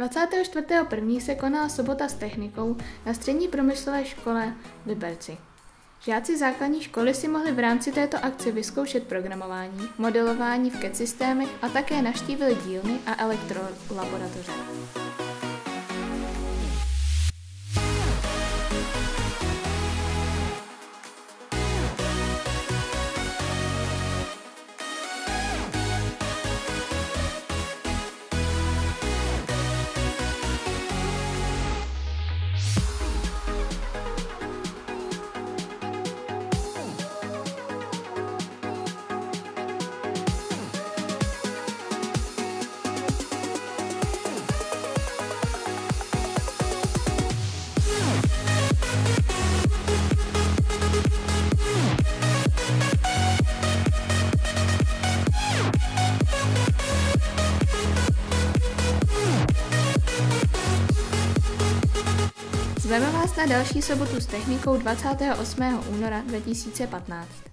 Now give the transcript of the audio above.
24.1. se konala sobota s technikou na střední průmyslové škole v Liberci. Žáci základní školy si mohli v rámci této akce vyzkoušet programování, modelování v CAD systémech a také navštívili dílny a elektrolaboratoře. Zveme vás na další sobotu s technikou 28. února 2015.